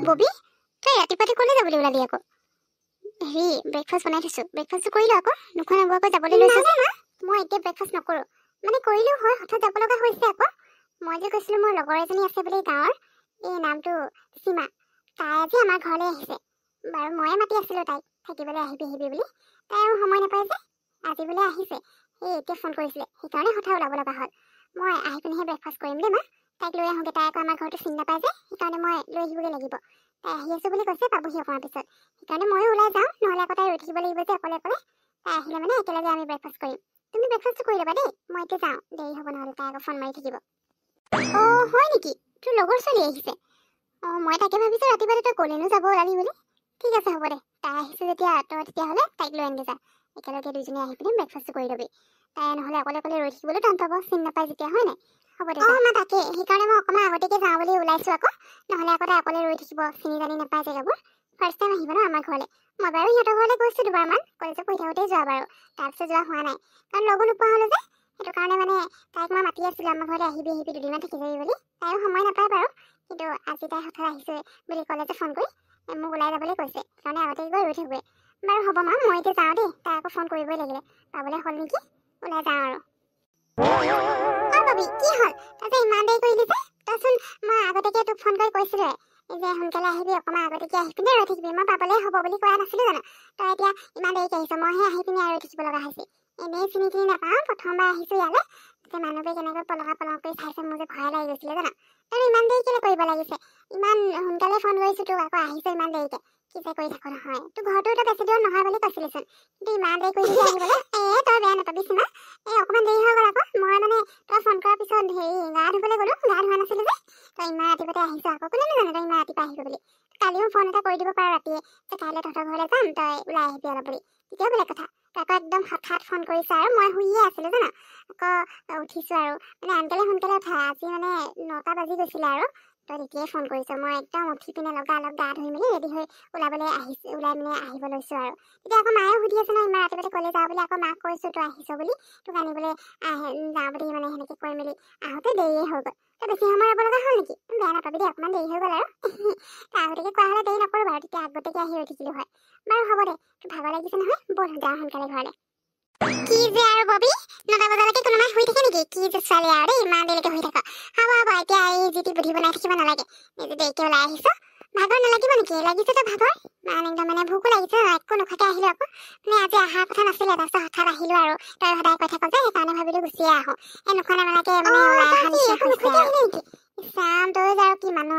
ববি তই ৰাতিপুৱাতে কলে যাবলৈ ওলালি আকৌ হেৰি ব্ৰেকফাষ্ট বনাই থৈছো ব্ৰেকফাষ্টটো কৰিলো আকৌ নোখোৱা নোবোৱাকৈ যাবলৈ লৈছো মই এতিয়া ব্ৰেকফাষ্ট নকৰো মানে কৰিলো হয় হঠাৎ যাব লগা হৈছে আকৌ মই যে কৈছিলো মোৰ লগৰ এজনী আছে বুলি গাঁৱৰ এই নামটো সীমা তাই আজি আমাৰ ঘৰলৈ আহিছে বাৰু ময়ে মাতি আছিলো তাইক থাকিবলৈ আহিবি বুলি তাই আৰু সময় নাপায় যে আজি বোলে আহিছে এই এতিয়া ফোন কৰিছিলে সেইকাৰণে হঠাৎ ওলাব লগা হ'ল মই আহি পিনেহে ব্ৰেকফাষ্ট কৰিম দেই মা তাইক লৈ আহোঁগৈ তাই আকৌ আমাৰ ঘৰটো চিনি নাপায় যে সেইকাৰণে মই লৈ আহিবগৈ লাগিব তাই আহি আছো বুলি কৈছে পাবহি অকণমান পিছত সেইকাৰণে ময়ো ওলাই যাওঁ নহ'লে আকৌ তাই ৰৈ থাকিব লাগিব যে অকলে তাই আহিলে মানে একেলগে আমি ব্ৰেকফাষ্ট কৰিম তুমি ব্ৰেকফাষ্টটো কৰি ল'বা দেই মই এতিয়া যাওঁ দেৰি হ'ব নহ'লে তাই আকৌ ফোন মাৰি থাকিব অঁ হয় নেকি তোৰ লগৰ ছোৱালী আহিছে অঁ মই তাকে ভাবিছোঁ ৰাতিপুৱাতে তই কলেনো যাব ওলালি বুলি ঠিক আছে হ'ব দে তাই আহিছে যেতিয়া তই তেতিয়াহ'লে তাইক লৈ আনিবি যা একেলগে দুইজনী আহি পিনে ব্ৰেকফাষ্টটো কৰি ল'বি তাই নহ'লে অকলে ৰৈ থাকিবলৈ টান পাব চিনি নাপায় যেতিয়া হয় নাই হ'ব দে অঁ মই তাকে সেইকাৰণে মই অকণমান আগতীয়াকৈ যাওঁ বুলি ওলাইছোঁ আকৌ নহ'লে আকৌ তাই অকলে ৰৈ থাকিব চিনি জানি নাপায় জেগাবোৰ ফাৰ্ষ্ট টাইম আহিব ন আমাৰ ঘৰলৈ মই বাৰু সিহঁতৰ ঘৰলৈ গৈছোঁ দুবাৰমান কলেজত পঢ়ি থাকোঁতেই যোৱা বাৰু তাৰপিছত যোৱা হোৱা নাই কাৰণ লগো নোপোৱা হ'লো যে সেইটো কাৰণে মানে তাইক মই মাতি আছিলোঁ আমাৰ ঘৰলৈ আহিবি দুদিনমান থাকি যাবি বুলি তাইও সময় নাপায় বাৰু কিন্তু আজি তাই হঠাৎ আহিছে বুলি ক'লে যে ফোন কৰি মোক ওলাই যাবলৈ কৈছে সেইকাৰণে আগতে গৈ ৰৈ থাকোঁগৈ বাৰু হ'ব মা মই এতিয়া যাওঁ দেই তাই আকৌ ফোন কৰিবই লাগিলে পাবলৈ হ'ল নেকি ওলাই যাওঁ আৰু অঁ বাবি কি হ'ল তই যে ইমান দেৰি কৰিলি যে তইচোন মই আগতীয়াকৈ তোক ফোন কৰি কৈছিলোঁ যে সোনকালে আহিবি অকণমান আগতীয়াকৈ আহি পিনে ৰৈ থাকিবি মই পাবলৈ হ'ব বুলি কোৱা নাছিলোঁ জানো তই এতিয়া ইমান দেৰিকৈ আহিছ মইহে আহি পিনে ৰৈ থাকিব লগা হৈছে এনেই চিনি নাপাওঁ প্ৰথমবাৰ আহিছোঁ ইয়ালৈ যে মানুহবোৰে কেনেকৈ পলং কৰি চাইছে মোৰ যে ভয় লাগি গৈছিলে জানো তই ইমান দেৰি কেলৈ কৰিব লাগিছে ইমান সোনকালে ফোন কৰিছোঁ তোক আকৌ আহিছ ইমান দেৰিকৈ কি যে কৰি থাকোঁ নহয় তোৰ ঘৰটোতো বেছি দূৰ নহয় বুলি কৈছিলিচোন কিন্তু ইমান দেৰি কৰি আহিবলৈ তই বেয়া নাপাবি সীমা অকণমান দেৰি হৈ গ'ল আকৌ মই মানে তই ফোন কৰাৰ পিছত হেৰি গা ধুবলৈ গ'লোঁ গা ধোৱা নাছিলোঁ যে তই ইমান ৰাতিপুৱাতে আহিছ আকৌ কোনেনো জানে তই ইমান ৰাতিপুৱা আহিব বুলি কালিও ফোন এটা কৰি দিব পাৰ ৰাতিয়ে যে কাইলৈ তহঁতৰ ঘৰলৈ যাম তই ওলাই আহিবি অলপ বুলি তেতিয়াও বেলেগ কথা তই আকৌ একদম হঠাৎ ফোন কৰিছ আৰু মই শুইয়ে আছিলোঁ জানো আকৌ উঠিছোঁ আৰু মানে সোনকালে উঠা আজি মানে 9টা বাজি গৈছিলে আৰু তই তেতিয়াই ফোন কৰিছ মই একদম উঠি পিনে লগালগ গা ধুই মেলি ৰেডি হৈ ওলাই মানে আহিব লৈছোঁ আৰু তেতিয়া আকৌ মায়ে সুধি আছে ন ইমান ৰাতিপুৱাতে ক'লে যাওঁ বুলি আকৌ মাক কৈছোঁ তই আহিছ বুলি তোক আনিবলৈ যাওঁ বুলি মানে সেনেকৈ কৈ মেলি আহোঁতে দেৰিয়ে হৈ গ'ল তই বেছি সময় ৰ'ব লগা হ'ল নেকি বেয়া নাপাবি দেই অকণমান দেৰি হৈ গ'ল আৰু তই আগতীয়াকৈ কোৱা হ'লে দেৰি নকৰোঁ বাৰু তেতিয়া আগতীয়াকৈ আহি ৰৈ থাকিলোঁ হয় বাৰু হ'ব দে তোৰ ভাগৰ লাগিছে নহয় ব'ল যাওঁ সোনকালে ঘৰলৈ কি যে আৰু ববি 9টা বজালৈকে কোনোবাই শুই থাকে নেকি কি যে ছোৱালী আৰু দেই ইমান দেৰিলৈকে শুই থাকা হ'ব এতিয়া এই যিটি বুদ্ধি বনাই থাকিব নালাগে নিজে দেৰিকৈ ওলাই আহিছ ভাগৰ নালাগিব নেকি লাগিছে তই ভাগৰ একদম মানে ভোকো লাগিছে একো নোখোৱাকৈ আহিলোঁ আকৌ মানে আজি অহাৰ কথা নাছিলে তাৰপিছত হঠাৎ আহিলোঁ আৰু তই সদায় কৈ থাক যে সেইকাৰণে ভাবিলোঁ গুচিয়ে আহোঁ নোখোৱা নামেলাকৈ মানে ওলাই অহা নিচিনা হৈছে আৰু চাম তই আৰু কি মানুহ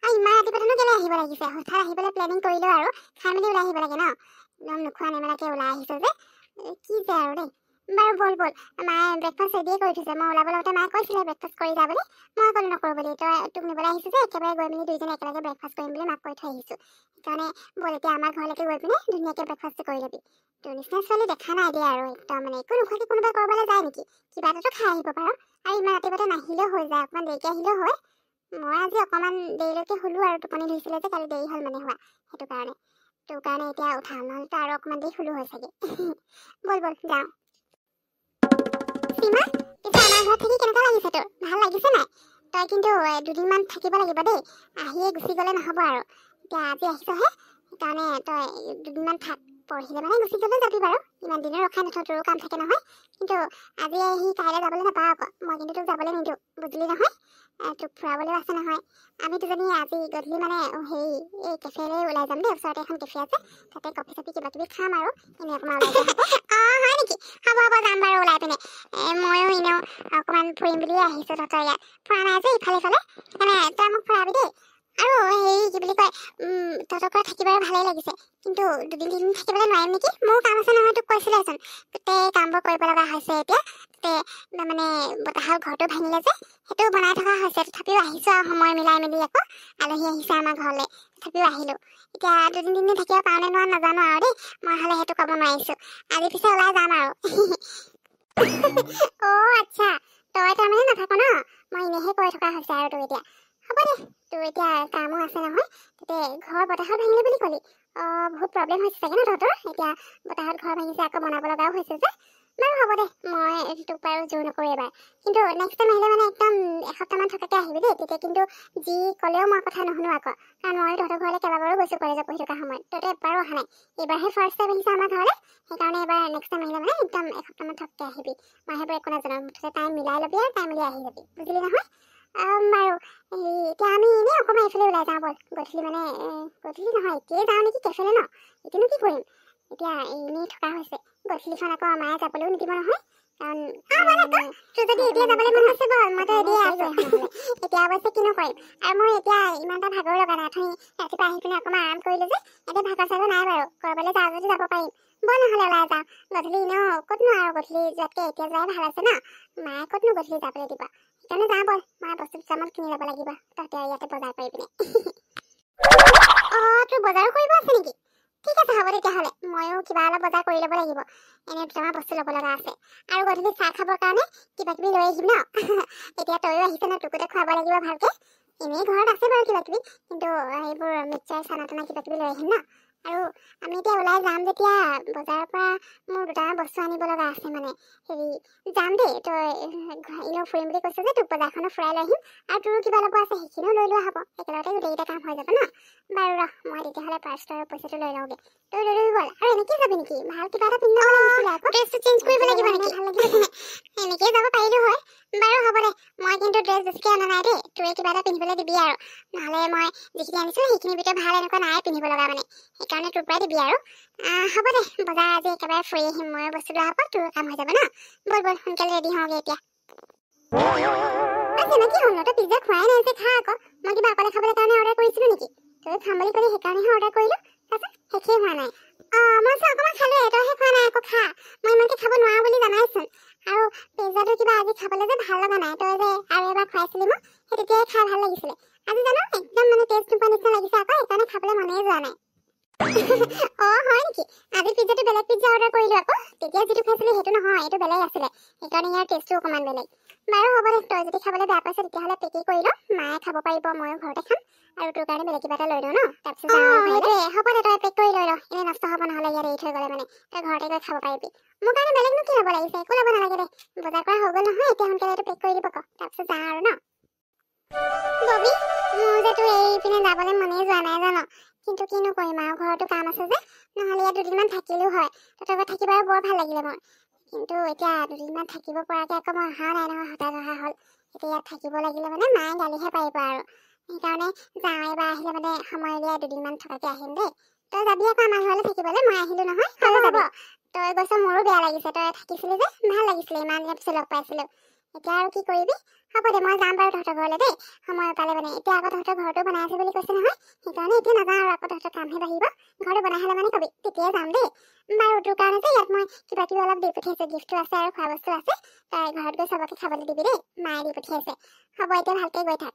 আৰু ইমান ৰাতিপুৱানো কেলৈ আহিব লাগিছে হঠাৎ আহিবলৈ প্লেনিং কৰিলোঁ আৰু খাই মেলি ওলাই আহিব লাগে ন একদম নোখোৱা নেমেলাকৈ ওলাই আহিছে যে কি যে আৰু দেই বাৰু ব'ল মায়ে ব্ৰেকফাষ্ট ৰেডিয়ে কৰি থৈছে মই ওলাব লগতে মায়ে কৈছিলে ব্ৰেকফাষ্ট কৰি যা বুলি মই ক'লো নকৰোঁ বুলি তই তোক নিবলৈ আহিছোঁ যে একেবাৰে গৈ মেলি দুইজনে একেলগে ব্ৰেকফাষ্ট কৰিম বুলি মাক কৈ থৈ আহিছোঁ সেইকাৰণে ব'ল এতিয়া আমাৰ ঘৰলৈকে গৈ পিনে ধুনীয়াকৈ ব্ৰেকফাষ্টটো কৰি ল'বি তোৰ নিচিনা ছোৱালী দেখা নাই দিয়া আৰু একদম মানে একো নোখোৱাকৈ কোনোবাই ক'ৰবালৈ যায় নেকি কিবা এটাতো খাই আহিব পাৰ আৰু ইমান ৰাতিপুৱাতে নাহিলেও হৈ যায় অকণমান দেৰিকৈ আহিলেও হয় মই আজি অকণমান দেৰিলৈকে শুলোঁ আৰু টোপনি ধৰিছিলে যে কালি দেৰি হ'ল মানে হোৱা সেইটো কাৰণে তোৰ কাৰণে এতিয়া উঠা নহ'লেতো আৰু অকণমান দেৰি শুলোঁ হয় চাগে ব'ল যাওঁ সীমা পিছে আমাৰ ঘৰত থাকি কেনেকুৱা লাগিছে তোৰ ভাল লাগিছে নাই তই কিন্তু দুদিনমান থাকিব লাগিব দেই আহিয়ে গুচি গ'লে নহ'ব আৰু এতিয়া আজি আহিছহে সেইকাৰণে তই দুদিনমান থাক পঢ়িলে মানে গুচি গ'লে যাবি বাৰু ইমান দিনে ৰখাই নথওঁ তোৰো কাম থাকে নহয় কিন্তু আজি আহি কাইলৈ যাবলৈ নাপাওঁ আকৌ মই কিন্তু তোক যাবলৈ নিদিওঁ বুজিলি নহয় তোক ফুৰাবলৈও আছে নহয় আমি দুজনী আজি গধূলি মানে হেৰি এই কেফেলৈ ওলাই যাম দেই ওচৰতে এখন কেফে আছে তাতে কফি চফি কিবা কিবি খাম আৰু এনেই অকণমান ওলাই যাম অঁ হয় নেকি হ'ব যাম বাৰু ওলাই পিনে ময়ো এনেও অকণমান ফুৰিম বুলিয়ে আহিছোঁ তহঁতৰ ইয়াত ফুৰা নাই যে ইফালে সেইকাৰণে তই মোক ফুৰাবি দেই আৰু হেৰি কি বুলি কয় তহঁতৰ ঘৰত থাকিবলৈ ভালেই লাগিছে কিন্তু দুদিন থাকিবলৈ নোৱাৰিম নেকি মোৰো কাম আছে নহয় তোক কৈছিলেচোন গোটেই কামবোৰ কৰিব লগা হৈছে এতিয়া মানে বতাহৰ ঘৰটো ভাঙিলে যে সেইটো বনাই থকা হৈছে তথাপিও আহিছোঁ আৰু সময় মিলাই মেলি আকৌ আলহী আহিছে আমাৰ ঘৰলৈ তথাপিও আহিলোঁ এতিয়া দুদিন থাকিব পাৰোঁনে নোৱাৰো নাজানো আৰু দেই মই হ'লে সেইটো ক'ব নোৱাৰিছোঁ আজি পিছে ওলাই যাম আৰু অঁ আচ্ছা তই তাৰমানে নাথাক ন মই এনেহে কৈ থকা হৈছে আৰু তোৰ এতিয়া হ'ব দে তোৰ এতিয়া কামো আছে নহয় তাতে ঘৰ বতাহত ভাঙিলে বুলি ক'লি বহুত প্ৰব্লেম হৈছে চাগে ন তহঁতৰ এতিয়া বতাহত ঘৰ ভাঙিছে আকৌ বনাব লগাও হৈছে যে বাৰু হ'ব দে মই তোক বাৰু জোৰ নকৰোঁ এবাৰ কিন্তু নেক্সট টাইম আহিলে মানে একদম এসপ্তাহমান থকাকৈ আহিবি দেই তেতিয়া কিন্তু যি ক'লেও মই কথা নুশুনো আকৌ কাৰণ মই তহঁতৰ ঘৰলৈ কেইবাবাৰো গৈছোঁ কলেজত পঢ়ি থকা সময়ত তহঁতে এবাৰো অহা নাই এইবাৰহে ফাৰ্ষ্ট টাইম আহিছে আমাৰ ঘৰলৈ সেইকাৰণে এবাৰ নেক্সট টাইম আহিলে মানে একদম এসপ্তাহমান থকাকৈ আহিবি মই সেইবোৰ একো নাজানো মুঠতে টাইম মিলাই ল'বি আৰু টাইম মিলাই আহি যাবি বুজিলি নহয় বাৰু এতিয়া আমি এনেই অকণমান এইফালে ওলাই যাওঁ ব'ল গধূলি মানে গধূলি নহয় এতিয়াই যাওঁ নেকি কেফেলে ন এতিয়ানো কি কৰিম এতিয়া এনেই থকা হৈছে গধূলিখন আকৌ মায়ে যাবলৈও নিদিব নহয় কাৰণ তোৰ যদি এতিয়া যাবলৈ মন আছে ব'ল মইতো এদিয়ে আছোঁ এতিয়া অৱশ্যে কিনো কৰিম আৰু মই এতিয়া ইমান এটা ভাগৰ লগা নাই অথনি ৰাতিপুৱা আহি পিনে অকণমান আৰাম কৰিলোঁ যে এতিয়া ভাগৰ চাগৰ নাই বাৰু ক'ৰবালৈ যাওঁ যদি যাব পাৰিম ব'ল নহ'লে ওলাই যাওঁ গধূলি এনেও ক'তনো আৰু গধূলি যোৱাতকৈ এতিয়া যোৱাই ভাল আছে ন মায়ে ক'তনো গধূলি যাবলৈ দিব সেইকাৰণে যাওঁ ব'ল মই বস্তু দুটামান কিনি ল'ব লাগিব তহঁতে ইয়াতে বজাৰ কৰি পিনে অঁ তোৰ বজাৰো কৰিব আছে নেকি ঠিক আছে হ'ব তেতিয়াহ'লে ময়ো কিবা অলপ বজাৰ কৰি ল'ব লাগিব এনে দুটামান বস্তু ল'ব লগা আছে আৰু গধূলি চাহ খাবৰ কাৰণে কিবা কিবি লৈ আহিম ন এতিয়া তয়ো আহিছে ন তোকোতে খুৱাব লাগিব ভালকৈ এনেই ঘৰত আছে বাৰু কিবা কিবি কিন্তু এইবোৰ মিক্সাৰ চানা টানা কিবা কিবি লৈ আহিম ন আৰু আমি এতিয়া ওলাই যাম যেতিয়া বজাৰৰ পৰা মোৰ দুটামান বস্তু আনিব লগা আছে মানে হেৰি যাম দেই তই এনেও ফুৰিম বুলি কৈছ যে তোক বজাৰখনো ফুৰাই লৈ আহিম আৰু তোৰো কিবা ল'ব আছে সেইখিনিও লৈ লোৱা হ'ব একেলগতে গোটেইকেইটা কাম হৈ যাব ন বাৰু ৰহ মই তেতিয়াহ'লে পাৰ্চৰ পইচাটো লৈ লওঁগৈ তই লৈ ল'বি ব'ল আৰু এনেকৈ যাবি নেকি ভাল কিবা এটা পিন্ধিব লাগিছিলে আকৌ ড্ৰেছটো চেঞ্জ কৰিব লাগিব নেকি ভাল লাগিব এনেকৈ যাব পাৰিলোঁ হয় বাৰু হ'ব দে মই কিন্তু ড্ৰেছ বেছিকৈ অনা নাই দেই তোৰে কিবা এটা পিন্ধিবলৈ দিবি আৰু নহ'লে মই যিখিনি আনিছোঁ সেইখিনিৰ ভিতৰত ভাল এনেকুৱা নাই পিন্ধিব লগা মানে সেইকাৰণে তোৰ পৰাই দিবি আৰু হ'ব দে বজাৰ আজি একেবাৰে ফুৰি আহিম ময়ো বস্তু লোৱা হ'ব তোৰ কাম হৈ যাব ন ব'ল ব'ল সোনকালে ৰেডি হওঁগৈ এতিয়া কি হ'ল ন তই পিজ্জা খোৱাই নাই যে খা আকৌ মই কিবা অকলে খাবলৈ কাৰণে অৰ্ডাৰ কৰিছিলোঁ নেকি তই খাম বুলি ক'লি সেইকাৰণেহে অৰ্ডাৰ কৰিলোঁ তাৰপিছত শেষেই হোৱা নাই মই অকণমান খালোঁ তইহে খোৱা নাই আকৌ খা মই ইমানকৈ খাব নোৱাৰোঁ বুলি জানাইচোন আৰু পিজ্জাটো কিবা আজি খাবলৈ যে ভাল লগা নাই তই যে আৰু এবাৰ খুৱাইছিলি মোক সেই তেতিয়াই খাই ভাল লাগিছিলে আজি জানো একদম মানে টেষ্ট নোপোৱা নিচিনা লাগিছে আকৌ সেইকাৰণে খাবলৈ মনেই যোৱা নাই অঁ হয় নেকি আজি পিজ্জাটো বেলেগ পিজ্জা অৰ্ডাৰ কৰিলোঁ আকৌ তেতিয়া যিটো খাইছিলোঁ সেইটো নহয় এইটো বেলেগ আছিলে সেইকাৰণে ইয়াৰ টেষ্টটো অকণমান বেলেগ বাৰু হ'ব দে তই যদি খাবলৈ বেয়া পাইছ তেতিয়াহ'লে পেকেই কৰি ল মায়ে খাব পাৰিব ময়ো ঘৰতে খাম আৰু তোৰ কাৰণে বেলেগ কিবা এটা লৈ লওঁ ন তাৰপিছত হ'ব দে তই পেক কৰি লৈ ল এনেই নষ্ট হ'ব নহ'লে ইয়াত এৰি থৈ গ'লে মানে তই ঘৰতে গৈ খাব পাৰিবি মোৰ কাৰণে বেলেগনো কি ল'ব লাগিছে একো ল'ব নালাগে দে বজাৰ কৰা হৈ গ'ল নহয় এতিয়া সোনকালে এইটো পেক কৰি দিব ক তাৰপিছত যাওঁ আৰু ন ববি মোৰ যে তোৰ এৰি পিনে যাবলৈ মনেই যোৱা নাই জানো কিন্তু কিনো কৰিম আৰু ঘৰতো কাম আছে যে নহ'লে ইয়াত দুদিনমান থাকিলোঁ হয় তহঁতৰ ঘৰত থাকি বাৰু বৰ ভাল লাগিলে মোৰ কিন্তু এতিয়া দুদিনমান থাকিব পৰাকৈ আকৌ মই অহা নাই নহয় হঠাৎ অহা হ'ল এতিয়া ইয়াত থাকিব লাগিলে মানে মায়ে গালিহে পাৰিব আৰু সেইকাৰণে যাওঁ এবাৰ আহিলে মানে সময় উলিয়াই দুদিনমান থকাকৈ আহিম দেই তই যাবি আকৌ আমাৰ ঘৰলৈ থাকিবলৈ মই আহিলোঁ নহয় হ'ব তই গৈছ মোৰো বেয়া লাগিছে তই থাকিছিলি যে ভাল লাগিছিলে ইমান দিনৰ পিছত লগ পাইছিলোঁ এতিয়া আৰু কি কৰিবি হ'ব দে মই যাম বাৰু তহঁতৰ ঘৰলৈ দেই সময় পালে মানে এতিয়া আকৌ তহঁতৰ ঘৰটো বনাই আছে বুলি কৈছে নহয় সেইকাৰণে এতিয়া নাযাওঁ আৰু আকৌ তহঁতৰ কামহে বাঢ়িব ঘৰটো বনাই হ'লে মানে কবি তেতিয়াই যাম দেই বাৰু তোৰ কাৰণে যে ইয়াত মই কিবা কিবি অলপ দি পঠিয়াইছে গিফ্টো আছে আৰু খোৱা বস্তু আছে তই ঘৰত গৈ চবকে খাবলৈ দিবি দেই মায়ে দি পঠিয়াইছে হ'ব এতিয়া ভালকৈ গৈ থাক